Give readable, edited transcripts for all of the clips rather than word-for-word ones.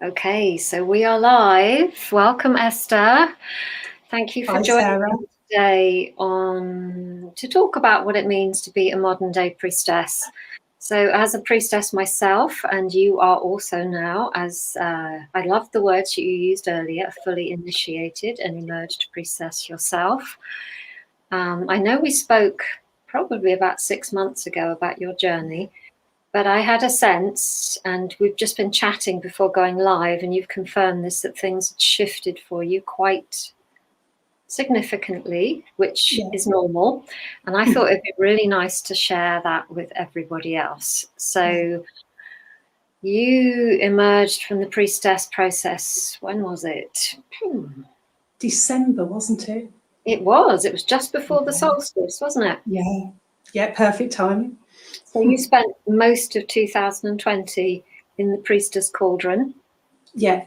Okay, so we are live. Welcome, Esther. Thank you for joining me today to talk about what it means to be a modern day priestess. So as a priestess myself, and you are also now, as I love the words you used earlier, fully initiated and emerged priestess yourself. I know we spoke probably about 6 months ago about your journey. But I had a sense, and we've just been chatting before going live, and you've confirmed this, that things had shifted for you quite significantly, which is normal. And I thought it'd be really nice to share that with everybody else. So you emerged from the priestess process, when was it? December, wasn't it? It was just before the solstice, wasn't it? Yeah, perfect timing. So you spent most of 2020 in the priestess cauldron. Yeah.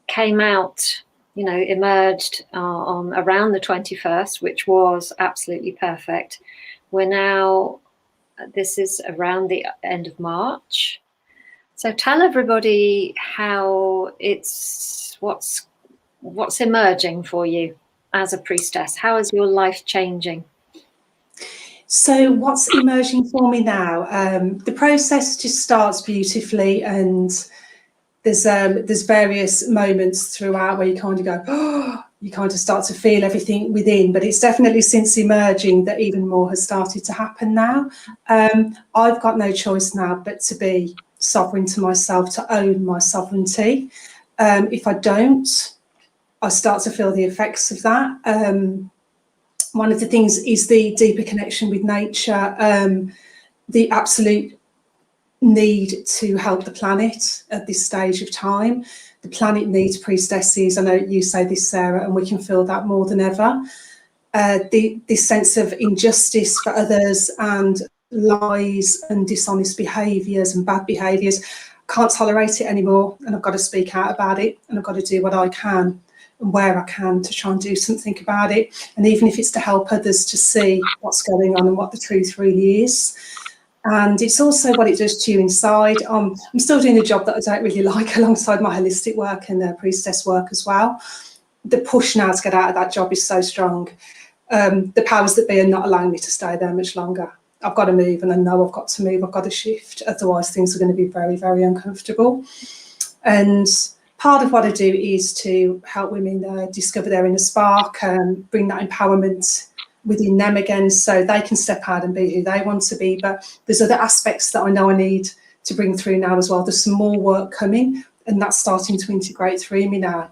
Came out, emerged on around the 21st, which was absolutely perfect. We're now, this is around the end of March. So tell everybody how what's emerging for you as a priestess. How is your life changing? So what's emerging for me now? The process just starts beautifully, and there's various moments throughout where you kind of go, oh, you kind of start to feel everything within. But it's definitely since emerging that even more has started to happen now. I've got no choice now but to be sovereign to myself, to own my sovereignty. If I don't, I start to feel the effects of that. One of the things is the deeper connection with nature, the absolute need to help the planet at this stage of time. The planet needs priestesses. I know you say this, Sarah, and we can feel that more than ever. This sense of injustice for others and lies and dishonest behaviours and bad behaviours, can't tolerate it anymore, and I've got to speak out about it, and I've got to do what I can and where I can to try and do something about it. And even if it's to help others to see what's going on and what the truth really is. And it's also what it does to you inside. I'm still doing a job that I don't really like alongside my holistic work and priestess work as well. The push now to get out of that job is so strong. The powers that be are not allowing me to stay there much longer. I've got to move, and I know I've got to move. I've got to shift. Otherwise, things are going to be very, very uncomfortable. And part of what I do is to help women discover their inner spark and bring that empowerment within them again, so they can step out and be who they want to be. But there's other aspects that I know I need to bring through now as well. There's some more work coming, and that's starting to integrate through me now.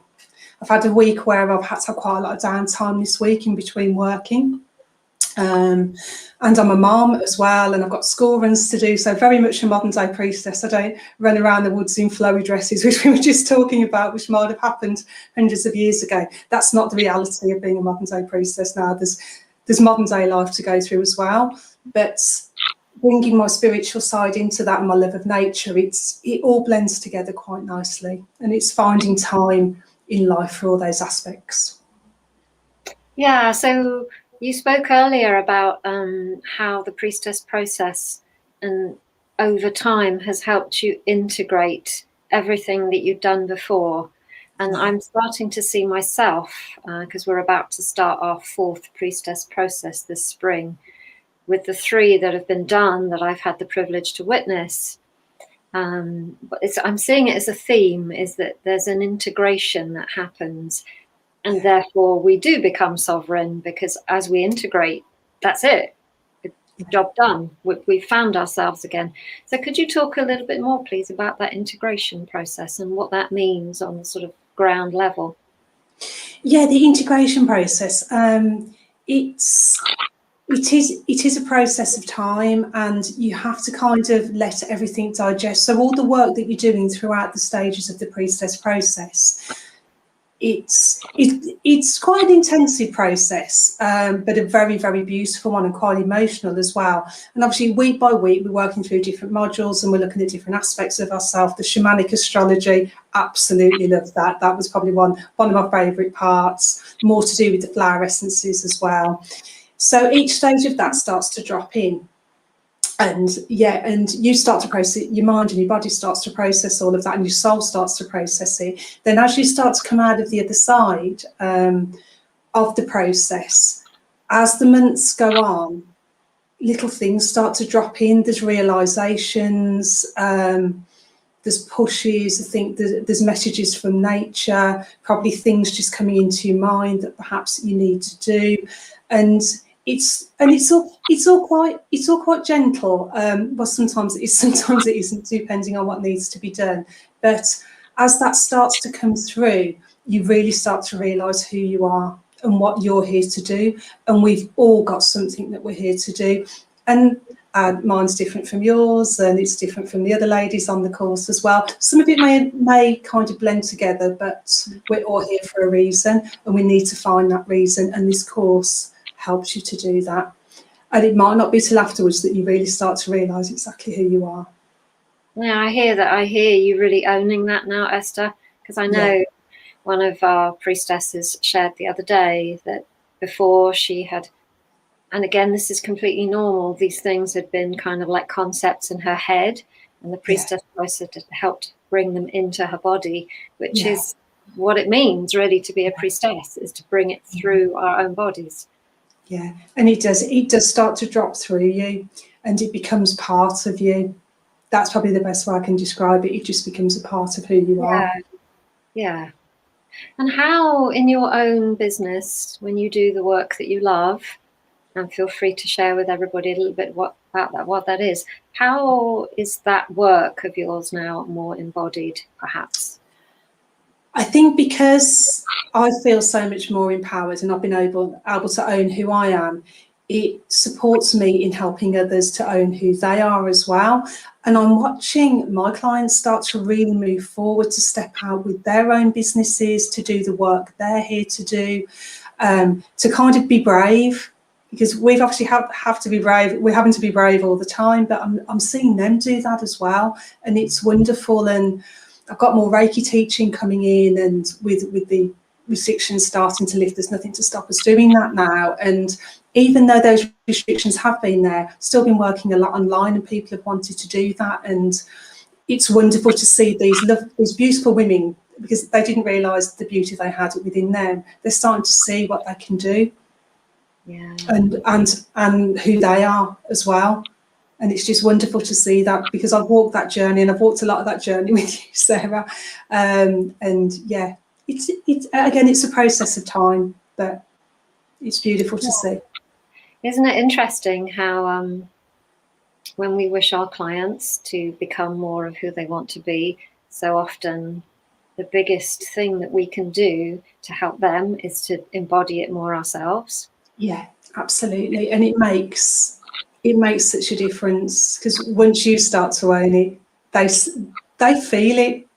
I've had a week where I've had to have quite a lot of downtime this week in between working. And I'm a mom as well, and I've got school runs to do, so very much a modern day priestess. I don't run around the woods in flowy dresses, which we were just talking about, which might have happened hundreds of years ago. That's not the reality of being a modern day priestess now. There's modern day life to go through as well, but bringing my spiritual side into that and my love of nature, it all blends together quite nicely, and it's finding time in life for all those aspects. Yeah, so you spoke earlier about how the priestess process and over time has helped you integrate everything that you've done before. And I'm starting to see myself, because we're about to start our 4th priestess process this spring, with the 3 that have been done that I've had the privilege to witness. But I'm seeing it as a theme, is that there's an integration that happens. And therefore we do become sovereign, because as we integrate, that's it. Job done. We've found ourselves again. So could you talk a little bit more, please, about that integration process and what that means on the sort of ground level? Yeah, the integration process. It is a process of time, and you have to kind of let everything digest. So all the work that you're doing throughout the stages of the priestess process, it's quite an intensive process, but a very, very beautiful one, and quite emotional as well. And obviously week by week we're working through different modules, and we're looking at different aspects of ourselves. The Shamanic Astrology, absolutely love that. That was probably one of my favourite parts, more to do with the flower essences as well. So each stage of that starts to drop in. And yeah, and you start to process, your mind and your body starts to process all of that, and your soul starts to process it. Then as you start to come out of the other side of the process, as the months go on, little things start to drop in. There's realizations, there's pushes. I think there's messages from nature, probably things just coming into your mind that perhaps you need to do, and it's all quite gentle. Well, sometimes it is, sometimes it isn't, depending on what needs to be done. But as that starts to come through, you really start to realise who you are and what you're here to do. And we've all got something that we're here to do. And mine's different from yours, and it's different from the other ladies on the course as well. Some of it may kind of blend together, but we're all here for a reason, and we need to find that reason. And this course helps you to do that. And it might not be till afterwards that you really start to realise exactly who you are. Yeah, I hear that. I hear you really owning that now, Esther, because I know one of our priestesses shared the other day that before she had, and again, this is completely normal, these things had been kind of like concepts in her head, and the priestess process had helped bring them into her body, which is what it means really to be a priestess, is to bring it through our own bodies. Yeah, and it does start to drop through you, and it becomes part of you. That's probably the best way I can describe it. It just becomes a part of who you are. Yeah. And how, in your own business, when you do the work that you love, and feel free to share with everybody a little bit about what that is, how is that work of yours now more embodied, perhaps? I think because I feel so much more empowered and I've been able to own who I am, it supports me in helping others to own who they are as well. And I'm watching my clients start to really move forward, to step out with their own businesses, to do the work they're here to do, to kind of be brave, because we've obviously have to be brave. We're having to be brave all the time, but I'm seeing them do that as well. And it's wonderful. And I've got more Reiki teaching coming in, and with the restrictions starting to lift, there's nothing to stop us doing that now. And even though those restrictions have been there, still been working a lot online, and people have wanted to do that. And it's wonderful to see these beautiful women, because they didn't realise the beauty they had within them. They're starting to see what they can do, and who they are as well. And it's just wonderful to see that, because I've walked that journey, and I've walked a lot of that journey with you, Sarah. And yeah, it's again, it's a process of time, but it's beautiful to see. Isn't it interesting how when we wish our clients to become more of who they want to be, so often the biggest thing that we can do to help them is to embody it more ourselves. Yeah, absolutely. And it makes such a difference, because once you start to own it, they feel it,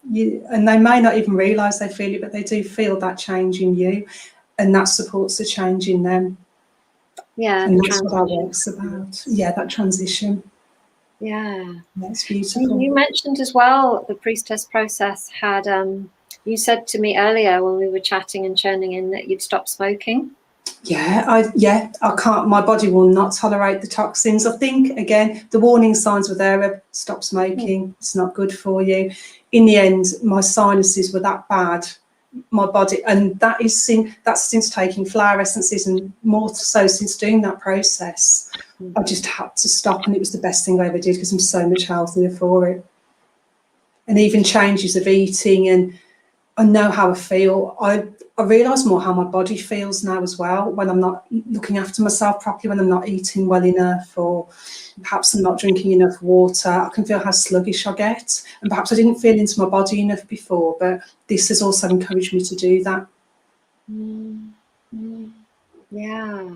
and they may not even realise they feel it, but they do feel that change in you, and that supports the change in them. Yeah, and that's what our work's about. Yeah, that transition. Yeah, that's beautiful. You mentioned as well the priestess process had. You said to me earlier when we were chatting and churning in that you'd stop smoking. Yeah, I can't. My body will not tolerate the toxins. I think, again, the warning signs were there. Stop smoking. It's not good for you. In the end, my sinuses were that bad. My body, and that's since taking flower essences, and more so since doing that process. I just had to stop, and it was the best thing I ever did, because I'm so much healthier for it. And even changes of eating, and I know how I feel. I realise more how my body feels now as well, when I'm not looking after myself properly, when I'm not eating well enough, or perhaps I'm not drinking enough water. I can feel how sluggish I get, and perhaps I didn't feel into my body enough before, but this has also encouraged me to do that. Yeah.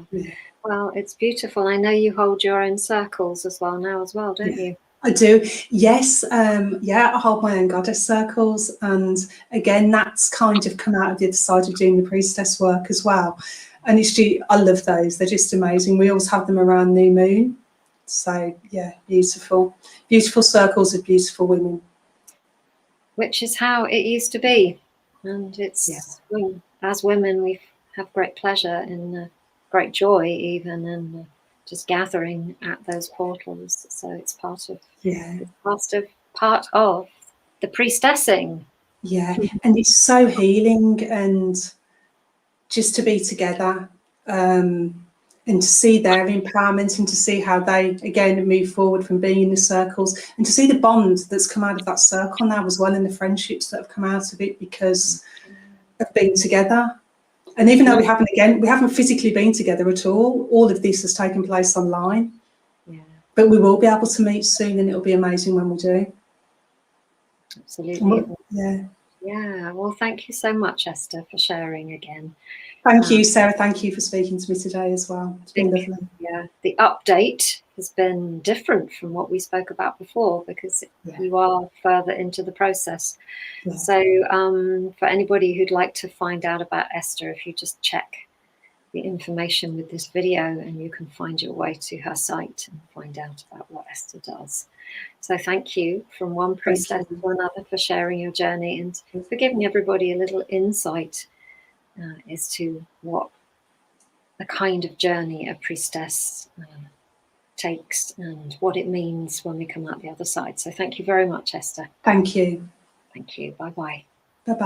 Well, it's beautiful. I know you hold your own circles as well now as well, don't you? I do, yes. I hold my own goddess circles, and again, that's kind of come out of the other side of doing the priestess work as well. And I love those. They're just amazing. We always have them around new moon. So yeah, beautiful circles of beautiful women. Which is how it used to be, and it's as women we have great pleasure and great joy even in just gathering at those portals. So it's part of, Yeah. it's part of the priestessing. Yeah, and it's so healing, and just to be together, and to see their empowerment, and to see how they again move forward from being in the circles, and to see the bond that's come out of that circle now as well, and the friendships that have come out of it because of being together. And even though we haven't physically been together at all of this has taken place online. Yeah. But we will be able to meet soon, and it'll be amazing when we do. Absolutely. Yeah. Yeah. Well, thank you so much, Esther, for sharing again. Thank you, Sarah. Thank you for speaking to me today as well. It's been lovely. Yeah, the update has been different from what we spoke about before because you are further into the process. Yeah. So for anybody who'd like to find out about Esther, if you just check the information with this video, and you can find your way to her site and find out about what Esther does. So thank you from one priestess to another for sharing your journey and for giving everybody a little insight as to what the kind of journey a priestess takes and what it means when we come out the other side. So thank you very much, Esther. Thank you. Thank you. Bye-bye.